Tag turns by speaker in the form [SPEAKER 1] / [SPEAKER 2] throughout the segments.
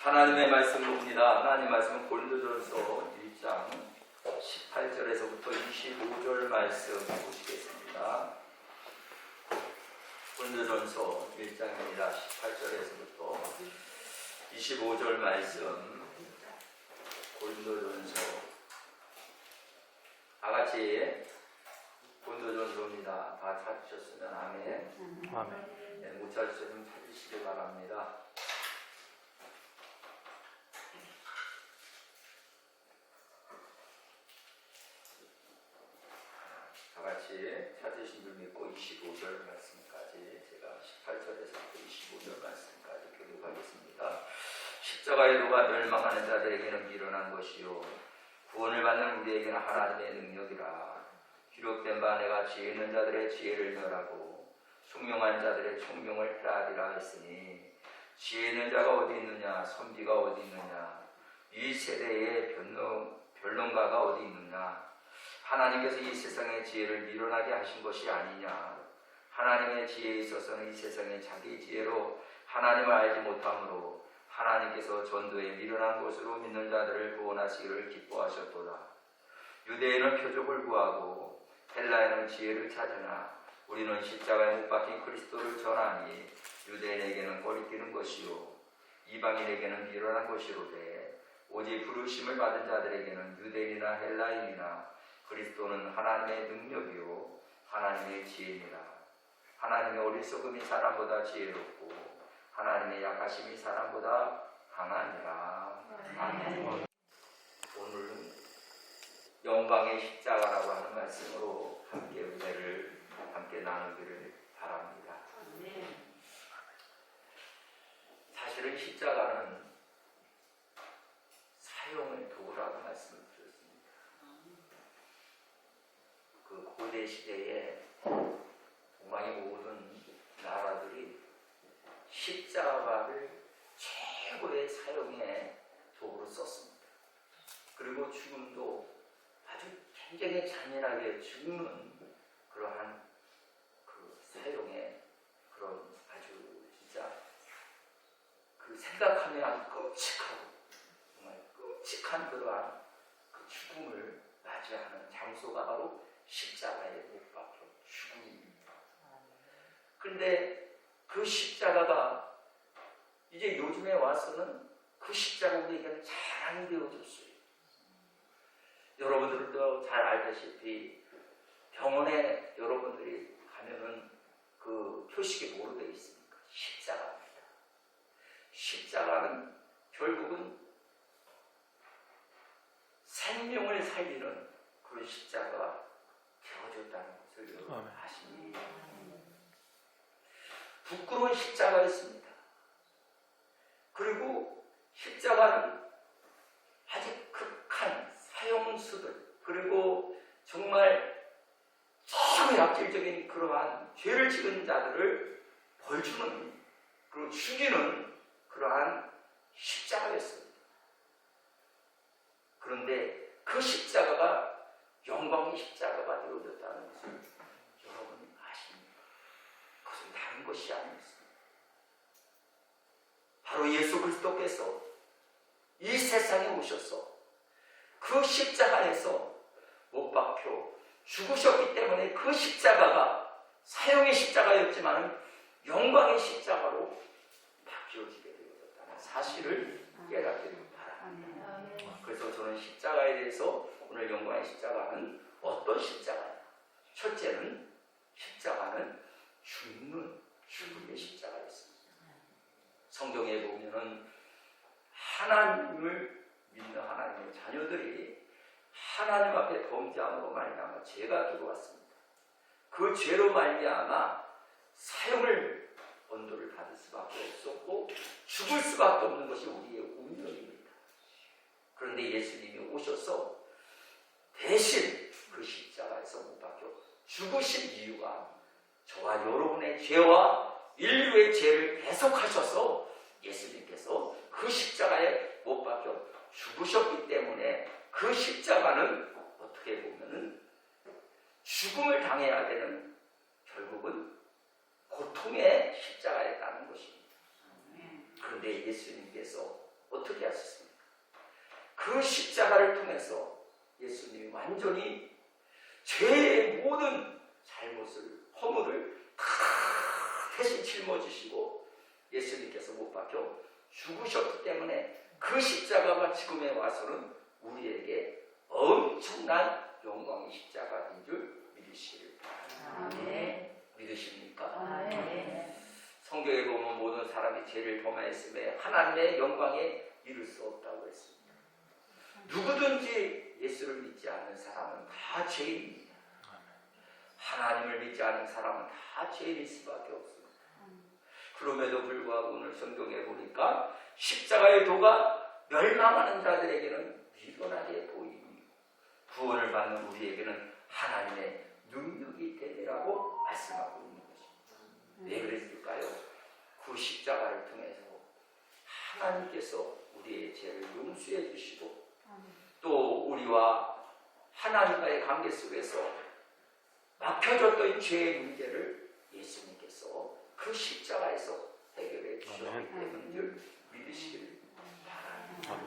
[SPEAKER 1] 하나님의 말씀 봅니다. 하나님의 말씀은 고린도전서 1장 18절에서부터 25절 말씀 보시겠습니다. 고린도전서 1장입니다. 18절에서부터 25절 말씀. 고린도전서 다같이 고린도전서입니다. 다 찾으셨으면 아멘.
[SPEAKER 2] 아멘.
[SPEAKER 1] 네, 못 찾으셨으면 찾으시기 바랍니다. 다같이 찾으신 줄 믿고 25절 말씀까지 제가 18절에서부터 25절 말씀까지 교독하겠습니다. 십자가의 도가 멸망하는 자들에게는 미련한 것이요 구원을 받는 우리에게는 하나님의 능력이라. 기록된 바 내가 지혜 있는 자들의 지혜를 멸하고 총명한 자들의 총명을 폐하리라 했으니 지혜 있는 자가 어디 있느냐, 선비가 어디 있느냐, 이 세대의 변론가가 어디 있느냐. 하나님께서 이 세상의 지혜를 미련하게 하신 것이 아니냐. 하나님의 지혜에 있어서는 이 세상의 자기 지혜로 하나님을 알지 못함으로 하나님께서 전도에 미련한 것으로 믿는 자들을 구원하시기를 기뻐하셨도다. 유대인은 표적을 구하고 헬라인은 지혜를 찾으나 우리는 십자가에 못 박힌 그리스도를 전하니 유대인에게는 거리끼는 것이요 이방인에게는 미련한 것이로되 오직 부르심을 받은 자들에게는 유대인이나 헬라인이나 그리스도는 하나님의 능력이요 하나님의 지혜니라. 하나님의 어리석음이 사람보다 지혜롭고 하나님의 약하심이 사람보다 강하니라. 아멘. 오늘은 영광의 십자가라고 하는 말씀으로 함께 은혜를 함께 나누기를 바랍니다. 사실은 십자가는 사형의 도구라고 말씀을 드렸습니다. 그 고대 시대에 동방의 모든 나라들이 십자가를 최고의 사형의 도구로 썼습니다. 그리고 죽음도 아주 굉장히 잔인하게 죽는 그러한 그 사형의 그런 아주 진짜 그 생각하면 아주 끔찍하고 정말 끔찍한 그러한 그 죽음을 맞이하는 장소가 바로 십자가에 못 박혀 죽음입니다. 그런데 그 십자가가 이제 요즘에 와서는 그 십자가 우리에게는 잘 안 되어졌어요. 여러분들도 잘 알다시피 병원에 여러분들이 가면은 그 표식이 뭐로 되어 있습니까? 십자가입니다. 십자가는 결국은 생명을 살리는 그 십자가가 되어졌다는 것을 여러분 아십니까? 부끄러운 십자가였습니다. 그리고 십자가는 아주 극한 사형수들 그리고 정말 최고 약질적인 그러한 죄를 지은 자들을 벌주는 그리고 죽이는 그러한 십자가였습니다. 그런데 그 십자가가 영광의 십자가가 되어졌다는 것을 여러분이 아십니까? 그것은 다른 것이 아니었습니다. 바로 예수 그리스도께서 이 세상에 오셔서 그 십자가에서 못 박혀 죽으셨기 때문에 그 십자가가 사형의 십자가였지만 영광의 십자가로 바뀌어지게 되었다는 사실을 깨닫기를 바랍니다. 그래서 저는 십자가에 대해서 오늘 영광의 십자가는 어떤 십자가냐? 첫째는 십자가는 죽음의 십자가였습니다. 성경에 보면은 하나님을 믿는 하나님의 자녀들이 하나님 앞에 범죄함으로 말미암아 죄가 들어왔습니다. 그 죄로 말미암아 사형을 언도를 받을 수밖에 없었고 죽을 수밖에 없는 것이 우리의 운명입니다. 그런데 예수님이 오셔서 대신 그 십자가에서 못 박혀 죽으신 이유가 저와 여러분의 죄와 인류의 죄를 배속하셔서 예수님께서 그 십자가에 못 박혀 죽으셨기 때문에 그 십자가는 어떻게 보면은 죽음을 당해야 되는 결국은 고통의 십자가에 따른 것입니다. 그런데 예수님께서 십자가를 통해서 예수님이 완전히 죄의 모든 잘못을, 허물을 다 대신 짊어지시고 예수님께서 못 박혀 죽으셨기 때문에 그 십자가가 지금에 와서는 우리에게 엄청난 영광의 십자가인 줄 믿으시길 바랍니다. 믿으십니까? 성경에 보면 모든 사람이 죄를 범하였음에 하나님의 영광에 이를 수 없다고 했습니다. 누구든지 예수를 믿지 않는 사람은 다 죄인입니다. 하나님을 믿지 않는 사람은 다 죄인일 수밖에 없습니다. 그럼에도 불구하고 오늘 성경에 보니까 십자가의 도가 멸망하는 자들에게는 미련하게 보이니 구원을 받는 우리에게는 하나님의 능력이 되리라고 말씀하고 있는 것입니다. 왜 그랬을까요? 그 십자가를 통해서 하나님께서 우리의 죄를 용서해 주시고 또 우리와 하나님과의 관계 속에서 막혀졌던 죄의 문제를 예수님께서 그 십자가에서 해결해 주셨기 때문에 믿으시길 바랍니다.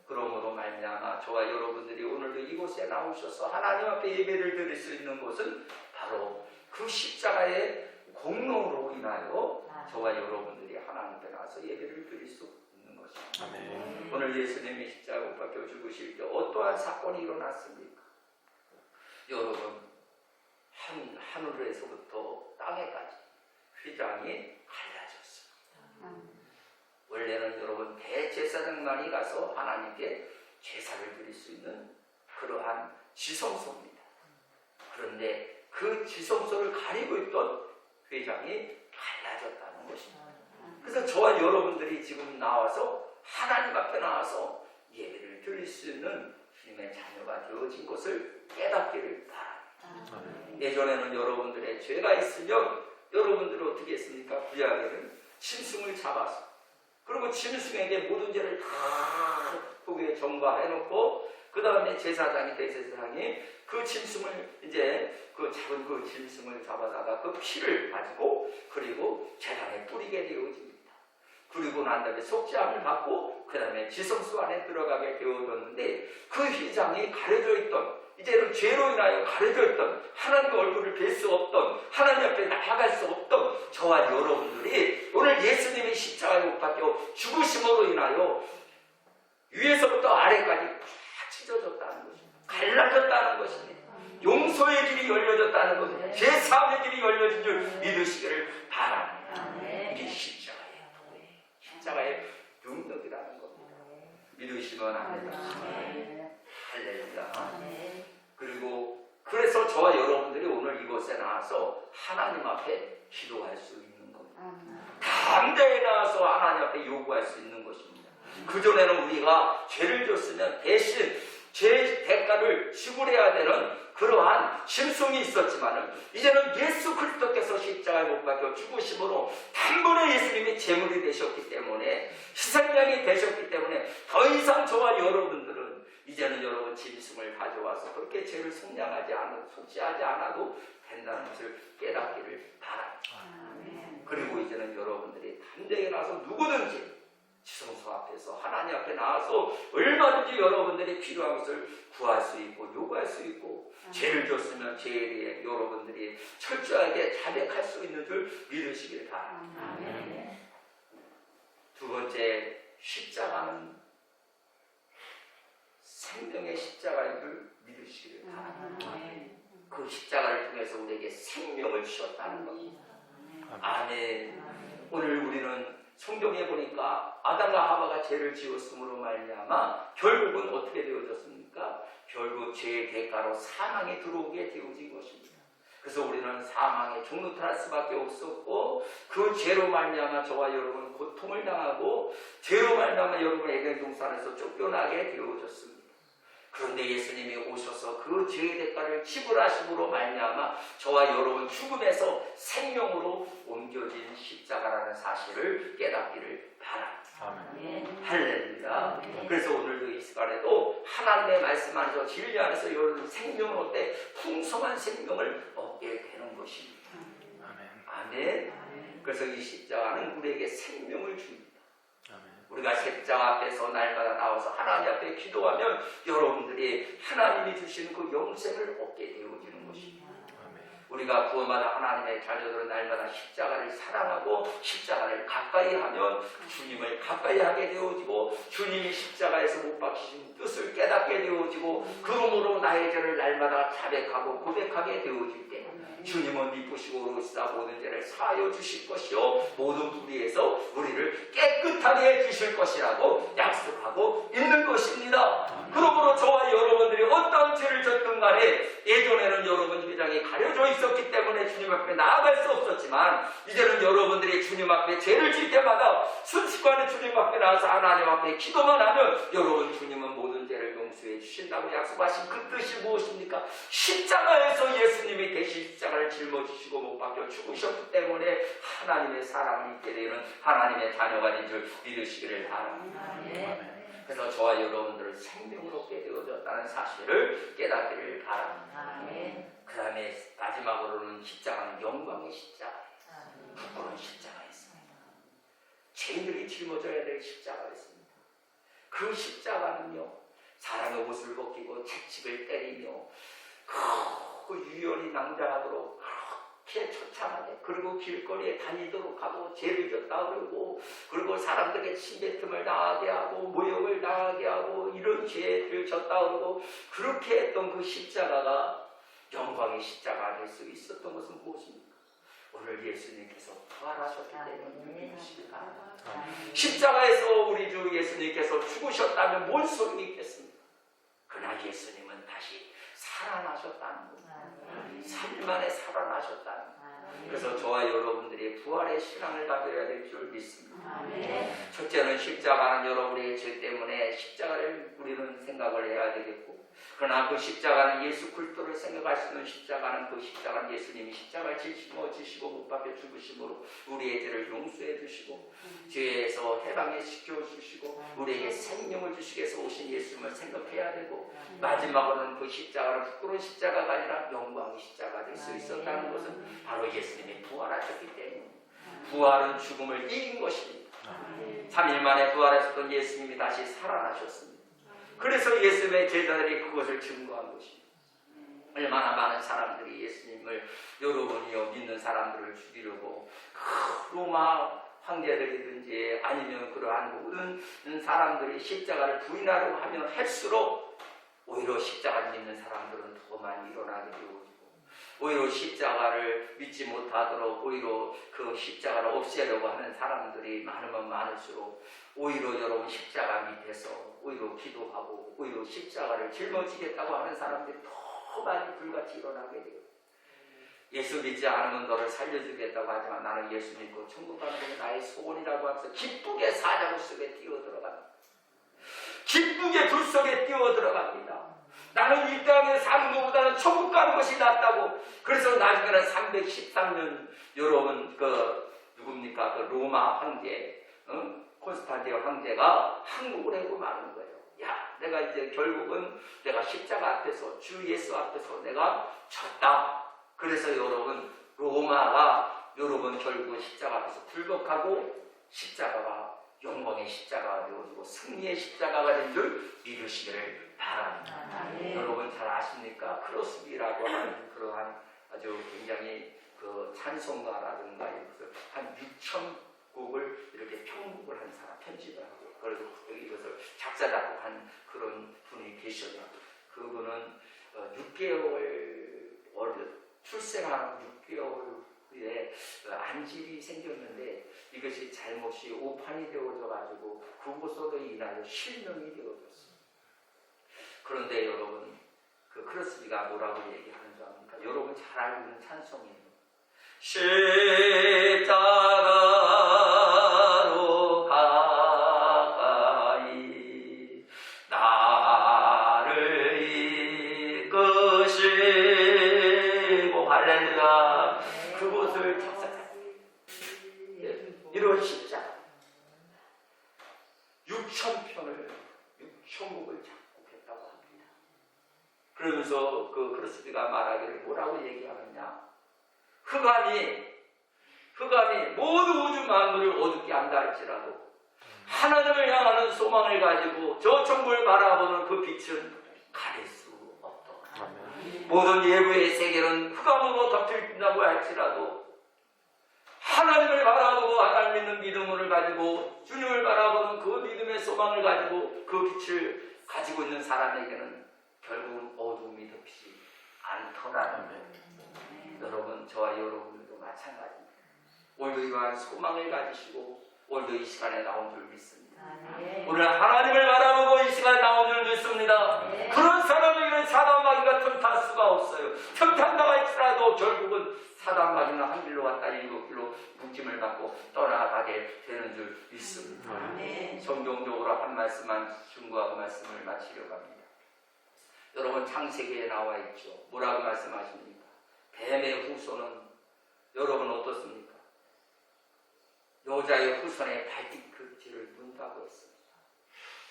[SPEAKER 1] 그러므로 말미암아 저와 여러분들이 오늘도 이곳에 나오셔서 하나님 앞에 예배를 드릴 수 있는 곳은 바로 그 십자가의 공로로 인하여 저와 여러분들이 하나님 앞에 나와서 예배를 드릴 수 있는 것입니다.
[SPEAKER 2] 아멘.
[SPEAKER 1] 오늘 예수님이 십자가 못 박혀 죽으실 때 어떠한 사건이 일어났습니까? 여러분, 하늘에서부터 땅에까지 휘장이 갈라졌습니다. 원래는 여러분 대제사장만이 가서 하나님께 제사를 드릴 수 있는 그러한 지성소입니다. 그런데 그 지성소를 가리고 있던 휘장이 갈라졌다는 것입니다. 그래서 저와 여러분들이 지금 나와서 하나님 앞에 나와서 예배를 드릴 수 있는 주님의 자녀가 되어진 것을 깨닫기를 바랍니다. 예전에는 여러분들의 죄가 있으면 여러분들은 어떻게 했습니까? 구약에는 짐승을 잡아서 그리고 짐승에게 모든 죄를 다 거기에 전가해놓고 그 다음에 제사장이 대제사장이 그 짐승을 이제 그 잡은 그 짐승을 잡아다가 그 피를 가지고 그리고 제단에 뿌리게 되어집니다. 그리고 난 다음에 속죄함을 받고 그 다음에 지성소 안에 들어가게 되어졌는데 그 휘장이 가려져 있던 이제는 죄로 인하여 가려져 있던 하나님의 얼굴을 뵐 수 없던 하나님 앞에 나아갈 수 없던 저와 여러분들이 오늘 예수님의 십자가에 못 박혀 죽으심으로 인하여 위에서부터 아래까지 다 찢어졌다는 것입니다. 갈라졌다는 것입니다. 용서의 길이 열려졌다는 것입니다. 제사함의 길이 열려진 줄 믿으시기를 바랍니다. 이게 십자가예요. 십자가의 능력이라는 겁니다. 믿으시면 합니다. 할렐루야. 그리고 그래서 저와 여러분들이 오늘 이곳에 나와서 하나님 앞에 기도할 수 있는 겁니다. 담대히 나와서 하나님 앞에 요구할 수 있는 것입니다. 그전에는 우리가 죄를 졌으면 대신 죄의 대가를 지불해야 되는 그러한 심성이 있었지만 이제는 예수 그리스도께서 십자가에 못 박혀 죽으심으로 단번에 예수님이 제물이 되셨기 때문에 희생양이 되셨기 때문에 더 이상 저와 여러분들은 이제는 여러분 짐승을 가져와서 그렇게 죄를 속죄하지 않아도 된다는 것을 깨닫기를 바랍니다. 그리고 이제는 여러분들이 담대히 나서 누구든지 지성소 앞에서 하나님 앞에 나와서 얼마든지 여러분들이 필요한 것을 구할 수 있고 요구할 수 있고 죄를 졌으면 죄에 대해 여러분들이 철저하게 자백할 수 있는 줄 믿으시길 바랍니다. 두 번째, 십자가는 생명의 십자가인 줄 믿으시길 바랍니다. 그 십자가를 통해서 우리에게 생명을 주셨다는 겁니다. 아멘. 오늘 우리는 성경에 보니까 아담과 하와가 죄를 지었으므로 말미암아 결국은 어떻게 되어졌습니까? 결국 죄의 대가로 사망에 들어오게 되어진 것입니다. 그래서 우리는 사망에 종노탈할 수밖에 없었고 그 죄로 말미암아 저와 여러분 고통을 당하고 죄로 말미암아 여러분 에덴 동산에서 쫓겨나게 되어졌습니다. 그런데 예수님이 오셔서 그 죄의 대가를 지불하심으로 말미암아 저와 여러분 죽음에서 생명으로 옮겨진 십자가라는 사실을 깨닫기를 바랍니다.
[SPEAKER 2] 아멘.
[SPEAKER 1] 할렐루야. 그래서 오늘도 이 시간에도 하나님의 말씀 안에서 진리 안에서 여러분 생명을 얻되 풍성한 생명을 얻게 되는 것입니다. 아멘. 그래서 이 십자가는 우리에게 생명을 줍니다. 우리가 십자가 앞에서 날마다 나와 나와서 하나님 앞에 기도하면 여러분들이 하나님이 주시는 그 영생을 얻게 되어지는 것입니다. 우리가 구원받아 하나님의 자녀들은 날마다 십자가를 사랑하고 십자가를 가까이 하면 주님을 가까이 하게 되어지고 주님이 십자가에서 못 박히신 뜻을 깨닫게 되어지고 그러므로 나의 죄를 날마다 자백하고 고백하게 되어질 때 주님은 미쁘시고 오르시다 모든 죄를 사하여 주실 것이요 모든 불의에서 우리를 깨끗하게 해주실 것이라고 약속하고 있는 것입니다. 그러므로 저와 여러분들이 어떤 죄를 졌든 간에 예전에는 여러분 회장이 가려져 있었기 때문에 주님 앞에 나아갈 수 없었지만 이제는 여러분들이 주님 앞에 죄를 질 때마다 순식간에 주님 앞에 나와서 하나님 앞에 기도만 하면 여러분 주님은 모든 죄를 용서해 주신다고 약속하신 그 뜻이 무엇입니까? 십자가에서 예수님이 대신 십자가를 짊어지시고 못 박혀 죽으셨기 때문에 하나님의 사랑을 입게 되는 하나님의 자녀가 된 줄 믿으시기를 바랍니다. 그래서 저와 여러분들은 생명을 얻게 되어졌다는 사실을 깨닫기를 바랍니다. 그 다음에 마지막으로는 십자가는 영광의 십자가예요. 그런 십자가 있습니다. 죄인들이 짊어져야 될 십자가 있습니다. 그 십자가는요, 사람의 옷을 벗기고 채찍을 때리며 그 유연히 낭자하도록 그렇게 처참하게 그리고 길거리에 다니도록 하고 죄를 졌다 그러고 그리고 사람들에게 침뱉음을 당하게 하고 모욕을 당하게 하고 이런 죄를 졌다 그러고 그렇게 했던 그 십자가가 영광의 십자가가 될 수 있었던 것은 무엇입니까? 오늘 예수님께서 부활하셨기 때문에 믿으시기 바랍니다. 십자가에서 우리 주 예수님께서 죽으셨다면 뭔 소용이 있겠습니까? 그러나 예수님은 다시 살아나셨다는 겁니다. 3일 만에 살아나셨다는 겁니다. 그래서 저와 여러분들이 부활의 신앙을 가져야 될 줄 믿습니다. 첫째는 십자가는 여러분의 죄 때문에 십자가를 우리는 생각을 해야 되겠고 그러나 그 십자가는 예수 그리스도를 생각할 수 있는 십자가는 그 십자가는 예수님이 십자가를 짊어지시고 못 박혀 죽으심으로 우리의 죄를 용서해 주시고 죄에서 해방해 시켜 주시고 우리에게 생명을 주시기 위해서 오신 예수님을 생각해야 되고 마지막으로는 그 십자가는 부끄러운 십자가가 아니라 영광의 십자가가 될 수 있었다는 것은 바로 예수님이 부활하셨기 때문에 부활은 죽음을 이긴 것입니다. 3일 만에 부활하셨던 예수님이 다시 살아나셨습니다. 그래서 예수님의 제자들이 그것을 증거한 것입니다. 얼마나 많은 사람들이 예수님을 여러분이요 믿는 사람들을 죽이려고 로마 황제들이든지 아니면 그러한 모든 사람들이 십자가를 부인하려고 하면 할수록 오히려 십자가를 믿는 사람들은 더 많이 일어나게 되어지고 오히려 십자가를 믿지 못하도록 오히려 그 십자가를 없애려고 하는 사람들이 많으면 많을수록 오히려 여러분 십자가 밑에서 오히려 기도하고 오히려 십자가를 짊어지겠다고 하는 사람들이 더 많이 불같이 일어나게 돼요. 예수 믿지 않으면 너를 살려주겠다고 하지만 나는 예수 믿고 천국 가는 게 나의 소원이라고 하면서 기쁘게 사자굴 속에 뛰어들어갑니다. 기쁘게 불 속에 뛰어들어갑니다. 나는 이 땅에 사는 것보다는 천국 가는 것이 낫다고. 그래서 나중에는 313년 여러분 누굽니까? 그 로마 황제 콘스탄티노 황제가 항복을 하고 마는 거예요. 야, 내가 이제 결국은 내가 십자가 앞에서 주 예수 앞에서 내가 졌다. 그래서 여러분 로마가 여러분 결국은 십자가 앞에서 불복하고 십자가가 영광의 십자가가 되어지고 승리의 십자가가 된 줄 믿으시기를 바랍니다. 여러분 잘 아십니까? 크로스비라고 하는 그러한 아주 굉장히 그 찬송가라든가 한 6,000곡을 이렇게 편곡을 한 사람, 편집을 하고 그래서 이것을 작사 작곡한 그런 분이 계셔요. 그분은 6개월 출생한 6개월 후에 안질이 생겼는데 이것이 잘못이 오판이 되어져가지고 그것으로 인하여 실명이 되어졌어요. 그런데 여러분 그 크로스비가 뭐라고 얘기하는 줄 압니까? 여러분 잘 알고 있는 찬송이에요. 십자가로 가까이 나를 이끄시고 할렐루야. 그곳을 작사했어요. 이런 십자가 6,000편을 6,000곡을 작곡했다고 합니다. 그러면서 그 크로스비가 말하기를 뭐라고 얘기하느냐? 흑암이 모든 우주 만물을 어둡게 한다 할지라도 하나님을 향하는 소망을 가지고 저 천국을 바라보는 그 빛은 가릴 수 없다. 모든 예부의 세계는 흑암으로 덮여진다고 할지라도 하나님을 바라보고 하나님 믿는 믿음을 가지고 주님을 바라보는 그 믿음의 소망을 가지고 그 빛을 가지고 있는 사람에게는 결국은 어둠이 덮이지 않더라는 거예요. 여러분, 저와 여러분들도 마찬가지입니다. 오늘도 이러한 소망을 가지시고 오늘도 이 시간에 나온 줄 믿습니다. 오늘 하나님을 바라보고 이 시간에 나온 줄 믿습니다. 그런 사람에게는 사단마귀가 틈탈 수가 없어요. 틈탄다고 할지라도 결국은 사단마귀는 한 길로 갔다 일곱 길로 묶임을 받고 떠나가게 되는 줄 믿습니다. 성경적으로 한 말씀만 중구하고 말씀을 마치려고 합니다. 여러분, 창세기에 나와 있죠. 뭐라고 말씀하십니까? 뱀의 후손은 여러분 어떻습니까? 여자의 후손의 발뒤꿈치를 문다고 했습니다.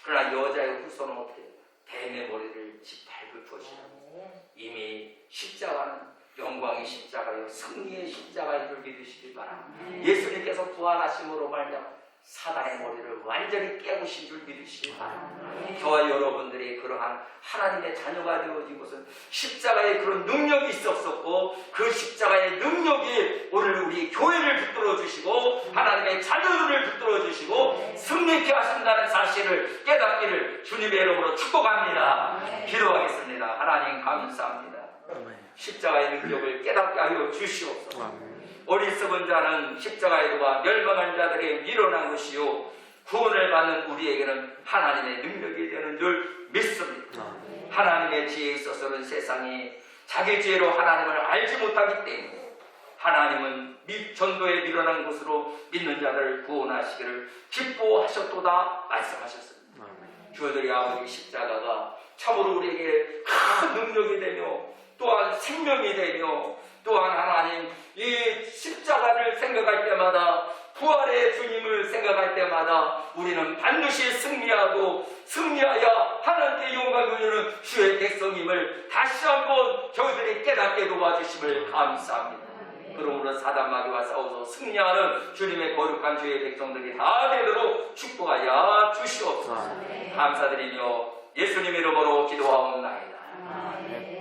[SPEAKER 1] 그러나 여자의 후손은 어떻게 해요? 뱀의 머리를 짓밟을 것이라고. 이미 십자가는 영광의 십자가요, 승리의 십자가인 줄 믿으시기 바랍니다. 예수님께서 부활하심으로 말미암아 사단의 머리를 완전히 깨우신 줄 믿으시기 바랍니다. 저와 여러분들이 그러한 하나님의 자녀가 되어진 것은 십자가에 그런 능력이 있었었고 그 십자가의 능력이 오늘 우리 교회를 붙들어 주시고 하나님의 자녀들을 붙들어 주시고 승리케 하신다는 사실을 깨닫기를 주님의 이름으로 축복합니다. 기도하겠습니다. 하나님 감사합니다. 십자가의 능력을 깨닫게 하여 주시옵소서. 어리석은 자는 십자가에 누가 멸망한 자들에게 밀어난 것이요 구원을 받는 우리에게는 하나님의 능력이 되는 줄 믿습니다. 하나님의 지혜에 있어서는 세상이 자기 지혜로 하나님을 알지 못하기 때문에 하나님은 전도에 밀어난 곳으로 믿는 자들을 구원하시기를 기뻐하셨도다 말씀하셨습니다. 주여들이 아버지 십자가가 참으로 우리에게 큰 능력이 되며 또한 생명이 되며 또한 하나님 이 십자가를 생각할 때마다 부활의 주님을 생각할 때마다 우리는 반드시 승리하여 하나님께 영광을 돌리는 주의 백성임을 다시 한번 저희들이 깨닫게 도와주심을 감사합니다. 그러므로 사단마귀와 싸워서 승리하는 주님의 거룩한 주의 백성들이 다 되도록 축복하여 주시옵소서. 감사드리며 예수님 이름으로 기도하옵나이다.